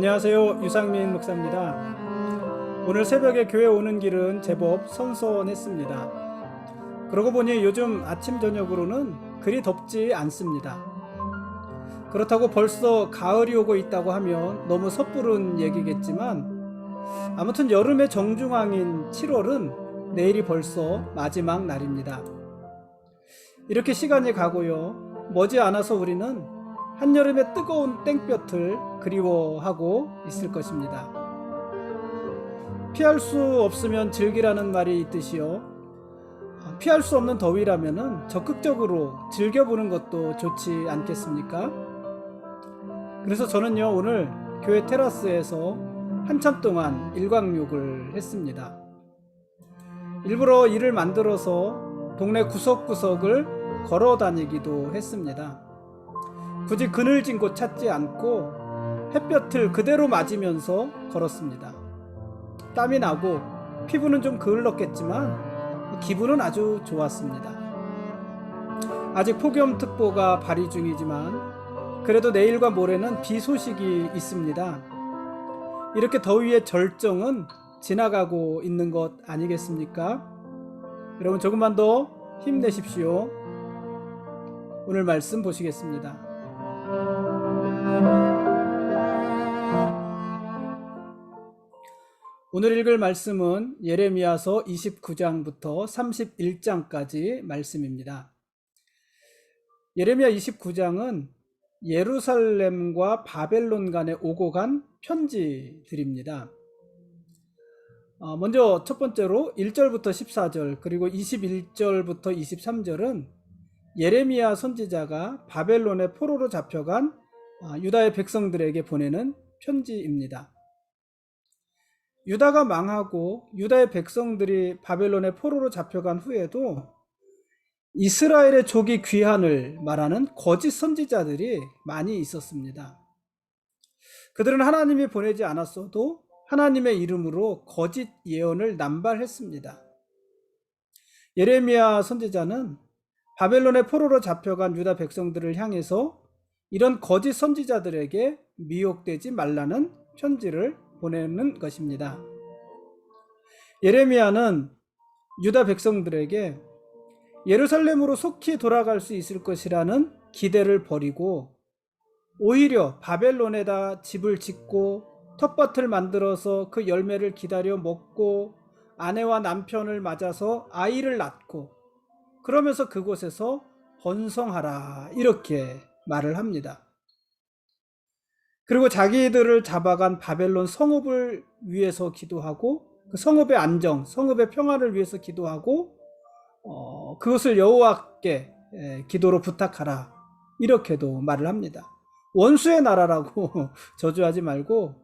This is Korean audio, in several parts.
안녕하세요. 유상민 목사입니다. 오늘 새벽에 교회 오는 길은 제법 선선했습니다. 그러고 보니 요즘 아침 저녁으로는 그리 덥지 않습니다. 그렇다고 벌써 가을이 오고 있다고 하면 너무 섣부른 얘기겠지만 아무튼 여름의 정중앙인 7월은 내일이 벌써 마지막 날입니다. 이렇게 시간이 가고요. 머지않아서 우리는 한여름의 뜨거운 땡볕을 그리워하고 있을 것입니다. 피할 수 없으면 즐기라는 말이 있듯이요. 피할 수 없는 더위라면 적극적으로 즐겨보는 것도 좋지 않겠습니까? 그래서 저는요, 오늘 교회 테라스에서 한참 동안 일광욕을 했습니다. 일부러 이를 만들어서 동네 구석구석을 걸어 다니기도 했습니다. 굳이 그늘진 곳 찾지 않고 햇볕을 그대로 맞으면서 걸었습니다. 땀이 나고 피부는 좀 그을렀겠지만 기분은 아주 좋았습니다. 아직 폭염특보가 발휘 중이지만 그래도 내일과 모레는 비 소식이 있습니다. 이렇게 더위의 절정은 지나가고 있는 것 아니겠습니까? 여러분 조금만 더 힘내십시오. 오늘 말씀 보시겠습니다. 오늘 읽을 말씀은 예레미야서 29장부터 31장까지 말씀입니다. 예레미야 29장은 예루살렘과 바벨론 간에 오고 간 편지들입니다. 먼저 첫 번째로 1절부터 14절 그리고 21절부터 23절은 예레미야 선지자가 바벨론의 포로로 잡혀간 유다의 백성들에게 보내는 편지입니다. 유다가 망하고 유다의 백성들이 바벨론의 포로로 잡혀간 후에도 이스라엘의 조기 귀환을 말하는 거짓 선지자들이 많이 있었습니다. 그들은 하나님이 보내지 않았어도 하나님의 이름으로 거짓 예언을 남발했습니다. 예레미야 선지자는 바벨론의 포로로 잡혀간 유다 백성들을 향해서 이런 거짓 선지자들에게 미혹되지 말라는 편지를 보내는 것입니다. 예레미야는 유다 백성들에게 예루살렘으로 속히 돌아갈 수 있을 것이라는 기대를 버리고 오히려 바벨론에다 집을 짓고 텃밭을 만들어서 그 열매를 기다려 먹고 아내와 남편을 맞아서 아이를 낳고 그러면서 그곳에서 번성하라 이렇게 말을 합니다. 그리고 자기들을 잡아간 바벨론 성읍을 위해서 기도하고 그 성읍의 안정, 성읍의 평화를 위해서 기도하고 그것을 여호와께 기도로 부탁하라 이렇게도 말을 합니다. 원수의 나라라고 저주하지 말고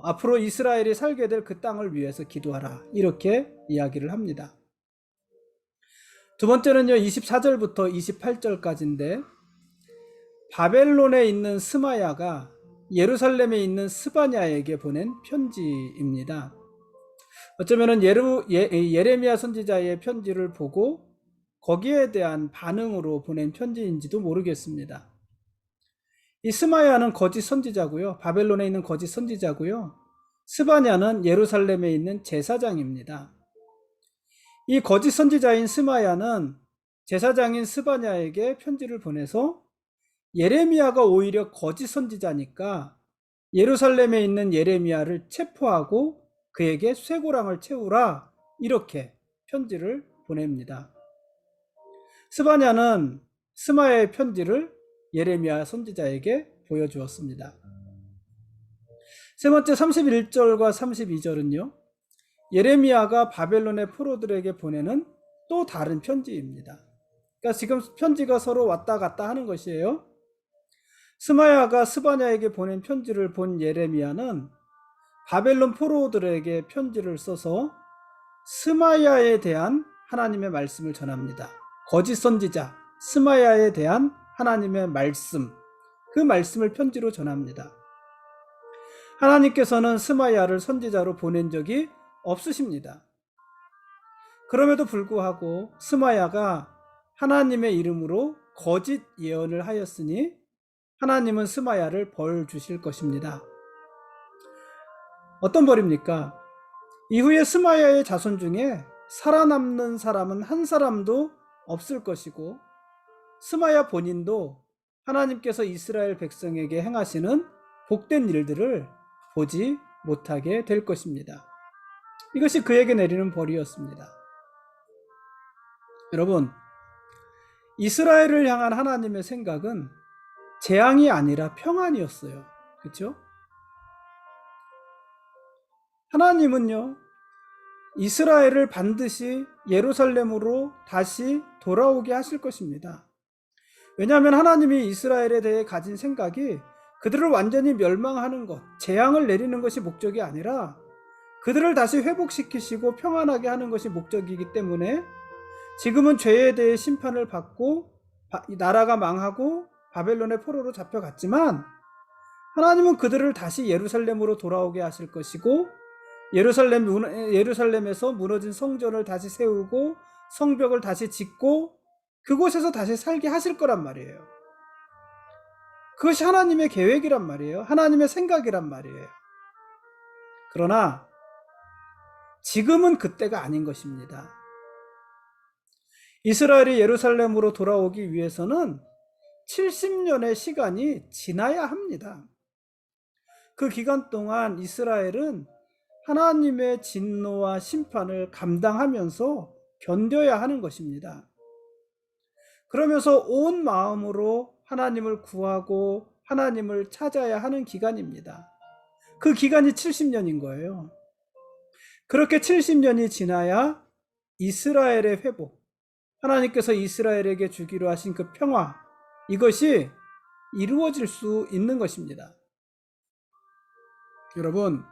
앞으로 이스라엘이 살게 될 그 땅을 위해서 기도하라 이렇게 이야기를 합니다. 두 번째는요 24절부터 28절까지인데 바벨론에 있는 스마야가 예루살렘에 있는 스바냐에게 보낸 편지입니다. 어쩌면 예레미야 선지자의 편지를 보고 거기에 대한 반응으로 보낸 편지인지도 모르겠습니다. 이 스마야는 거짓 선지자고요. 바벨론에 있는 거짓 선지자고요. 스바냐는 예루살렘에 있는 제사장입니다. 이 거짓 선지자인 스마야는 제사장인 스바냐에게 편지를 보내서 예레미야가 오히려 거짓 선지자니까 예루살렘에 있는 예레미야를 체포하고 그에게 쇠고랑을 채우라 이렇게 편지를 보냅니다. 스바냐는 스마야의 편지를 예레미야 선지자에게 보여주었습니다. 세 번째 31절과 32절은요. 예레미야가 바벨론의 포로들에게 보내는 또 다른 편지입니다. 그러니까 지금 편지가 서로 왔다 갔다 하는 것이에요. 스마야가 스바냐에게 보낸 편지를 본 예레미야는 바벨론 포로들에게 편지를 써서 스마야에 대한 하나님의 말씀을 전합니다. 거짓 선지자 스마야에 대한 하나님의 말씀, 그 말씀을 편지로 전합니다. 하나님께서는 스마야를 선지자로 보낸 적이 없으십니다. 그럼에도 불구하고 스마야가 하나님의 이름으로 거짓 예언을 하였으니 하나님은 스마야를 벌 주실 것입니다. 어떤 벌입니까? 이후에 스마야의 자손 중에 살아남는 사람은 한 사람도 없을 것이고, 스마야 본인도 하나님께서 이스라엘 백성에게 행하시는 복된 일들을 보지 못하게 될 것입니다. 이것이 그에게 내리는 벌이었습니다. 여러분, 이스라엘을 향한 하나님의 생각은 재앙이 아니라 평안이었어요. 그렇죠? 하나님은요, 이스라엘을 반드시 예루살렘으로 다시 돌아오게 하실 것입니다. 왜냐하면 하나님이 이스라엘에 대해 가진 생각이 그들을 완전히 멸망하는 것, 재앙을 내리는 것이 목적이 아니라 그들을 다시 회복시키시고 평안하게 하는 것이 목적이기 때문에 지금은 죄에 대해 심판을 받고 나라가 망하고 바벨론의 포로로 잡혀갔지만, 하나님은 그들을 다시 예루살렘으로 돌아오게 하실 것이고, 예루살렘에서 무너진 성전을 다시 세우고 성벽을 다시 짓고 그곳에서 다시 살게 하실 거란 말이에요. 그것이 하나님의 계획이란 말이에요. 하나님의 생각이란 말이에요. 그러나 지금은 그때가 아닌 것입니다. 이스라엘이 예루살렘으로 돌아오기 위해서는 70년의 시간이 지나야 합니다. 그 기간 동안 이스라엘은 하나님의 진노와 심판을 감당하면서 견뎌야 하는 것입니다. 그러면서 온 마음으로 하나님을 구하고 하나님을 찾아야 하는 기간입니다. 그 기간이 70년인 거예요. 그렇게 70년이 지나야 이스라엘의 회복, 하나님께서 이스라엘에게 주기로 하신 그 평화, 이것이 이루어질 수 있는 것입니다. 여러분,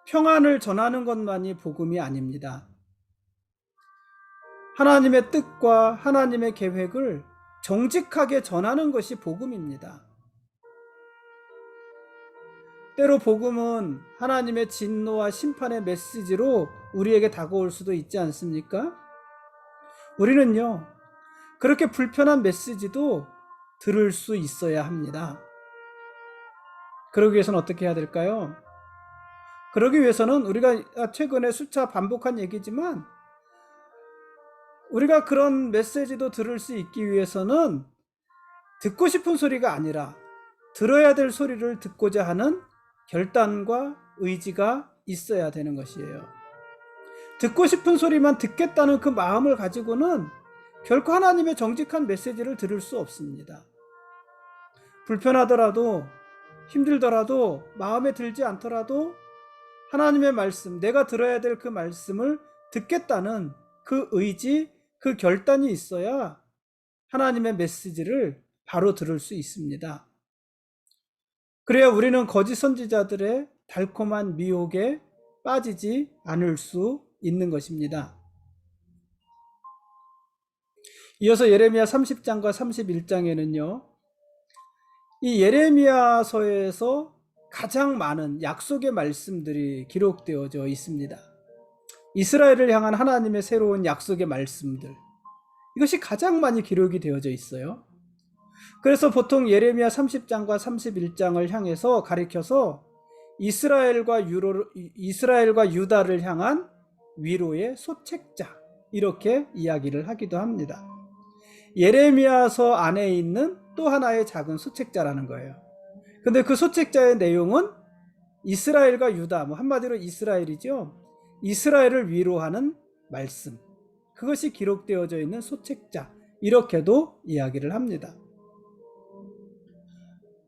평안을 전하는 것만이 복음이 아닙니다. 하나님의 뜻과 하나님의 계획을 정직하게 전하는 것이 복음입니다. 때로 복음은 하나님의 진노와 심판의 메시지로 우리에게 다가올 수도 있지 않습니까? 우리는요, 그렇게 불편한 메시지도 들을 수 있어야 합니다. 그러기 위해서는 어떻게 해야 될까요? 그러기 위해서는 우리가 최근에 수차 반복한 얘기지만, 우리가 그런 메시지도 들을 수 있기 위해서는 듣고 싶은 소리가 아니라 들어야 될 소리를 듣고자 하는 결단과 의지가 있어야 되는 것이에요. 듣고 싶은 소리만 듣겠다는 그 마음을 가지고는 결코 하나님의 정직한 메시지를 들을 수 없습니다. 불편하더라도, 힘들더라도, 마음에 들지 않더라도 하나님의 말씀, 내가 들어야 될 그 말씀을 듣겠다는 그 의지, 그 결단이 있어야 하나님의 메시지를 바로 들을 수 있습니다. 그래야 우리는 거짓 선지자들의 달콤한 미혹에 빠지지 않을 수 있는 것입니다. 이어서 예레미야 30장과 31장에는요, 이 예레미야서에서 가장 많은 약속의 말씀들이 기록되어져 있습니다. 이스라엘을 향한 하나님의 새로운 약속의 말씀들, 이것이 가장 많이 기록이 되어져 있어요. 그래서 보통 예레미야 30장과 31장을 향해서 가리켜서 이스라엘과 유다를 향한 위로의 소책자, 이렇게 이야기를 하기도 합니다. 예레미야서 안에 있는 또 하나의 작은 소책자라는 거예요. 근데 그 소책자의 내용은 이스라엘과 유다, 한마디로 이스라엘이죠. 이스라엘을 위로하는 말씀, 그것이 기록되어져 있는 소책자, 이렇게도 이야기를 합니다.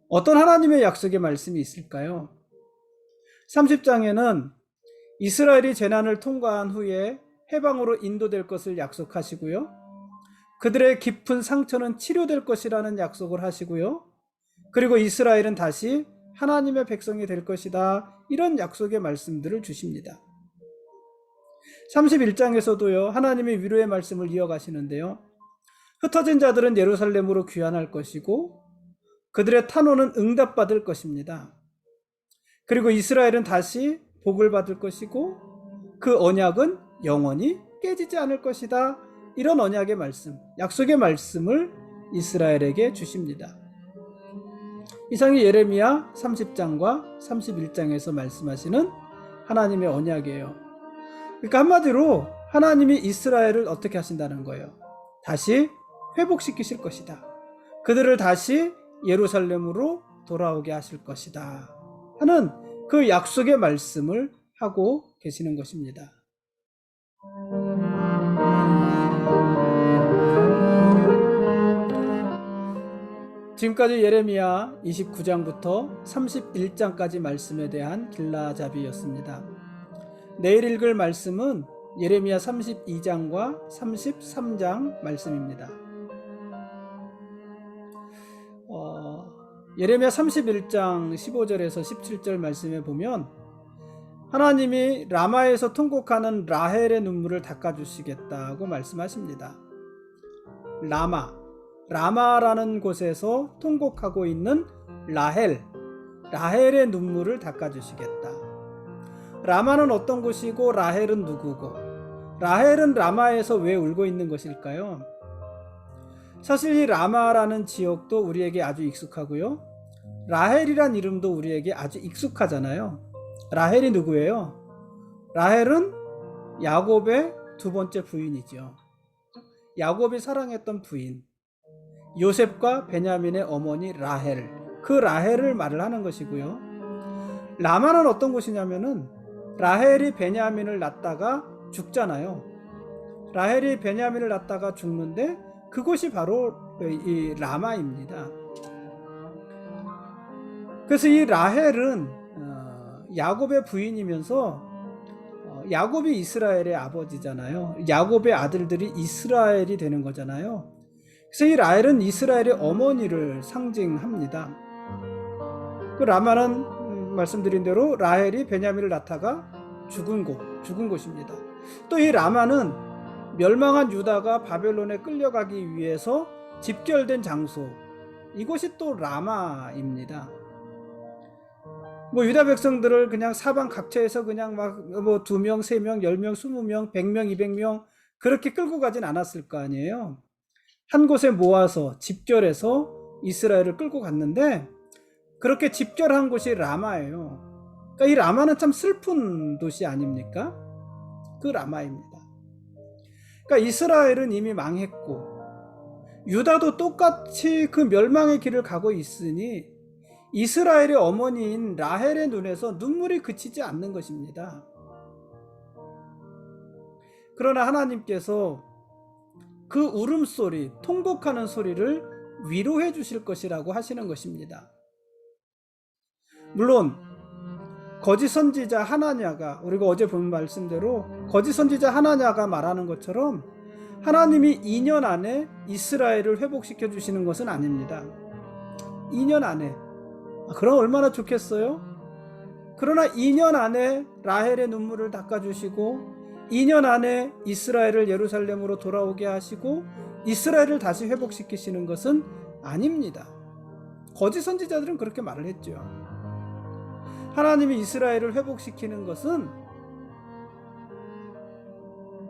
어떤 하나님의 약속의 말씀이 있을까요? 30장에는 이스라엘이 재난을 통과한 후에 해방으로 인도될 것을 약속하시고요, 그들의 깊은 상처는 치료될 것이라는 약속을 하시고요, 그리고 이스라엘은 다시 하나님의 백성이 될 것이다, 이런 약속의 말씀들을 주십니다. 31장에서도요, 하나님의 위로의 말씀을 이어가시는데요, 흩어진 자들은 예루살렘으로 귀환할 것이고 그들의 탄원은 응답받을 것입니다. 그리고 이스라엘은 다시 복을 받을 것이고 그 언약은 영원히 깨지지 않을 것이다, 이런 언약의 말씀, 약속의 말씀을 이스라엘에게 주십니다. 이상이 예레미야 30장과 31장에서 말씀하시는 하나님의 언약이에요. 그러니까 한마디로 하나님이 이스라엘을 어떻게 하신다는 거예요? 다시 회복시키실 것이다. 그들을 다시 예루살렘으로 돌아오게 하실 것이다 하는 그 약속의 말씀을 하고 계시는 것입니다. 지금까지 예레미야 29장부터 31장까지 말씀에 대한 길라잡이였습니다. 내일 읽을 말씀은 예레미야 32장과 33장 말씀입니다. 예레미야 31장 15절에서 17절 말씀에 보면 하나님이 라마에서 통곡하는 라헬의 눈물을 닦아주시겠다고 말씀하십니다. 라마라는 곳에서 통곡하고 있는 라헬의 눈물을 닦아주시겠다. 라마는 어떤 곳이고 라헬은 누구고, 라헬은 라마에서 왜 울고 있는 것일까요? 사실 이 라마라는 지역도 우리에게 아주 익숙하고요, 라헬이란 이름도 우리에게 아주 익숙하잖아요. 라헬이 누구예요? 라헬은 야곱의 두 번째 부인이죠. 야곱이 사랑했던 부인, 요셉과 베냐민의 어머니 라헬, 그 라헬을 말을 하는 것이고요. 라마는 어떤 곳이냐면은 라헬이 베냐민을 낳다가 죽잖아요. 라헬이 베냐민을 낳다가 죽는데 그곳이 바로 이 라마입니다. 그래서 이 라헬은 야곱의 부인이면서 야곱이 이스라엘의 아버지잖아요. 야곱의 아들들이 이스라엘이 되는 거잖아요. 그래서 이 라헬은 이스라엘의 어머니를 상징합니다. 그 라마는 말씀드린 대로 라헬이 베냐민을 낳다가 죽은 곳입니다. 또 이 라마는 멸망한 유다가 바벨론에 끌려가기 위해서 집결된 장소, 이곳이 또 라마입니다. 유다 백성들을 그냥 사방 각처에서 그냥 막 2명, 3명, 10명, 20명, 100명, 200명 그렇게 끌고 가진 않았을 거 아니에요. 한 곳에 모아서 집결해서 이스라엘을 끌고 갔는데 그렇게 집결한 곳이 라마예요. 그러니까 이 라마는 참 슬픈 도시 아닙니까? 그 라마입니다. 그러니까 이스라엘은 이미 망했고 유다도 똑같이 그 멸망의 길을 가고 있으니 이스라엘의 어머니인 라헬의 눈에서 눈물이 그치지 않는 것입니다. 그러나 하나님께서 그 울음소리, 통곡하는 소리를 위로해 주실 것이라고 하시는 것입니다. 물론 거짓 선지자 하나냐가, 우리가 어제 본 말씀대로 거짓 선지자 하나냐가 말하는 것처럼 하나님이 2년 안에 이스라엘을 회복시켜 주시는 것은 아닙니다. 2년 안에. 그럼 얼마나 좋겠어요? 그러나 2년 안에 라헬의 눈물을 닦아주시고 2년 안에 이스라엘을 예루살렘으로 돌아오게 하시고 이스라엘을 다시 회복시키시는 것은 아닙니다. 거짓 선지자들은 그렇게 말을 했죠. 하나님이 이스라엘을 회복시키는 것은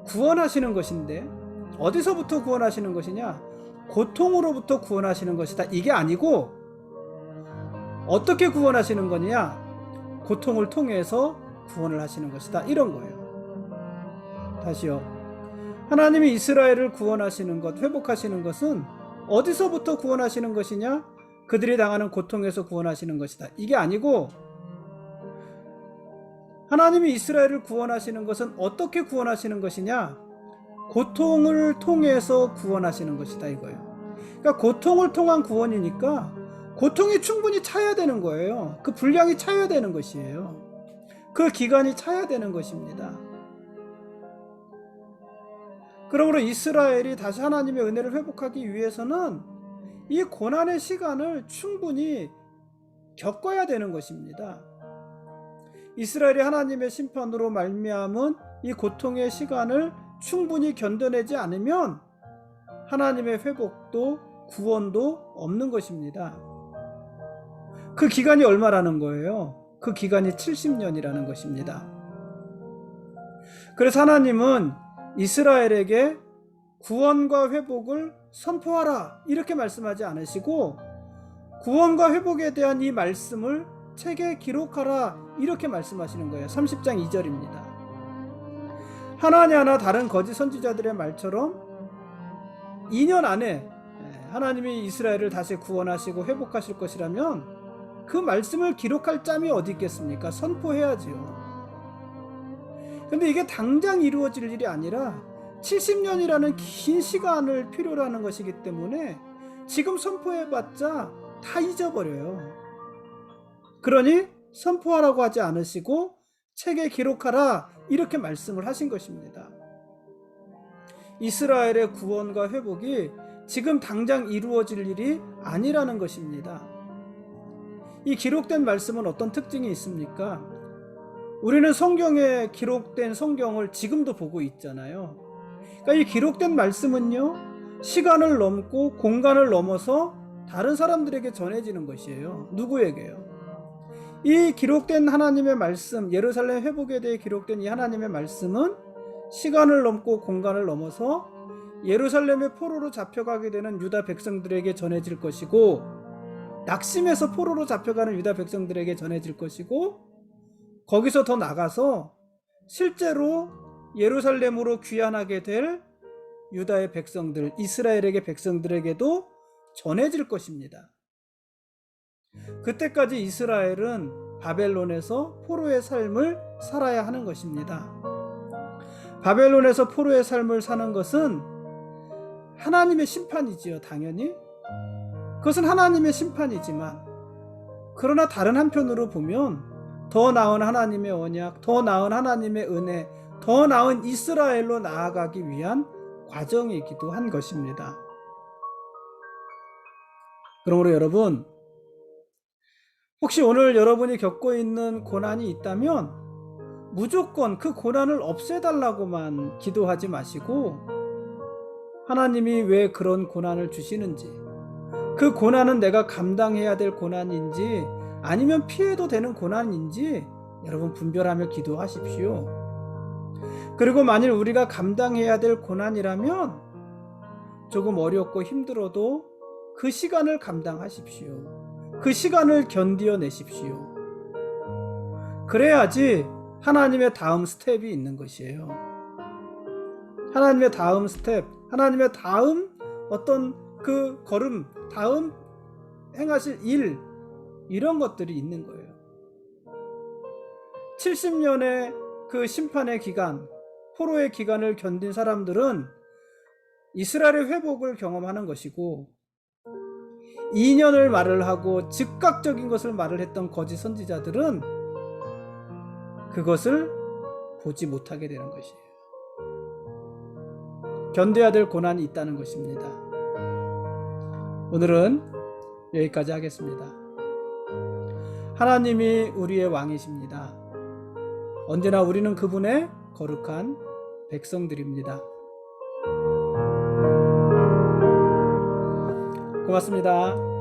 구원하시는 것인데 어디서부터 구원하시는 것이냐? 고통으로부터 구원하시는 것이다. 이게 아니고 어떻게 구원하시는 거냐? 고통을 통해서 구원을 하시는 것이다. 이런 거예요. 다시요. 하나님이 이스라엘을 구원하시는 것, 회복하시는 것은 어디서부터 구원하시는 것이냐? 그들이 당하는 고통에서 구원하시는 것이다. 이게 아니고 하나님이 이스라엘을 구원하시는 것은 어떻게 구원하시는 것이냐? 고통을 통해서 구원하시는 것이다 이거예요. 그러니까 고통을 통한 구원이니까 고통이 충분히 차야 되는 거예요. 그 분량이 차야 되는 것이에요. 그 기간이 차야 되는 것입니다. 그러므로 이스라엘이 다시 하나님의 은혜를 회복하기 위해서는 이 고난의 시간을 충분히 겪어야 되는 것입니다. 이스라엘이 하나님의 심판으로 말미암은 이 고통의 시간을 충분히 견뎌내지 않으면 하나님의 회복도 구원도 없는 것입니다. 그 기간이 얼마라는 거예요? 그 기간이 70년이라는 것입니다. 그래서 하나님은 이스라엘에게 구원과 회복을 선포하라 이렇게 말씀하지 않으시고 구원과 회복에 대한 이 말씀을 책에 기록하라, 이렇게 말씀하시는 거예요. 30장 2절입니다. 하나하나 다른 거짓 선지자들의 말처럼 2년 안에 하나님이 이스라엘을 다시 구원하시고 회복하실 것이라면 그 말씀을 기록할 짬이 어디 있겠습니까? 선포해야지요. 근데 이게 당장 이루어질 일이 아니라 70년이라는 긴 시간을 필요로 하는 것이기 때문에 지금 선포해봤자 다 잊어버려요. 그러니 선포하라고 하지 않으시고 책에 기록하라, 이렇게 말씀을 하신 것입니다. 이스라엘의 구원과 회복이 지금 당장 이루어질 일이 아니라는 것입니다. 이 기록된 말씀은 어떤 특징이 있습니까? 우리는 성경에 기록된 성경을 지금도 보고 있잖아요. 그러니까 이 기록된 말씀은요, 시간을 넘고 공간을 넘어서 다른 사람들에게 전해지는 것이에요. 누구에게요? 이 기록된 하나님의 말씀, 예루살렘 회복에 대해 기록된 이 하나님의 말씀은 시간을 넘고 공간을 넘어서 예루살렘의 포로로 잡혀가게 되는 유다 백성들에게 전해질 것이고, 낙심해서 포로로 잡혀가는 유다 백성들에게 전해질 것이고, 거기서 더 나가서 실제로 예루살렘으로 귀환하게 될 유다의 백성들, 이스라엘에게 백성들에게도 전해질 것입니다. 그때까지 이스라엘은 바벨론에서 포로의 삶을 살아야 하는 것입니다. 바벨론에서 포로의 삶을 사는 것은 하나님의 심판이지요, 당연히. 그것은 하나님의 심판이지만, 그러나 다른 한편으로 보면 더 나은 하나님의 언약, 더 나은 하나님의 은혜, 더 나은 이스라엘로 나아가기 위한 과정이기도 한 것입니다. 그러므로 여러분, 혹시 오늘 여러분이 겪고 있는 고난이 있다면 무조건 그 고난을 없애달라고만 기도하지 마시고, 하나님이 왜 그런 고난을 주시는지, 그 고난은 내가 감당해야 될 고난인지 아니면 피해도 되는 고난인지 여러분 분별하며 기도하십시오. 그리고 만일 우리가 감당해야 될 고난이라면 조금 어렵고 힘들어도 그 시간을 감당하십시오. 그 시간을 견디어내십시오. 그래야지 하나님의 다음 스텝이 있는 것이에요. 하나님의 다음 스텝, 하나님의 다음 어떤 그 걸음, 다음 행하실 일, 이런 것들이 있는 거예요. 70년의 그 심판의 기간, 포로의 기간을 견딘 사람들은 이스라엘의 회복을 경험하는 것이고, 2년을 말을 하고 즉각적인 것을 말을 했던 거짓 선지자들은 그것을 보지 못하게 되는 것이에요. 견뎌야 될 고난이 있다는 것입니다. 오늘은 여기까지 하겠습니다. 하나님이 우리의 왕이십니다. 언제나 우리는 그분의 거룩한 백성들입니다. 고맙습니다.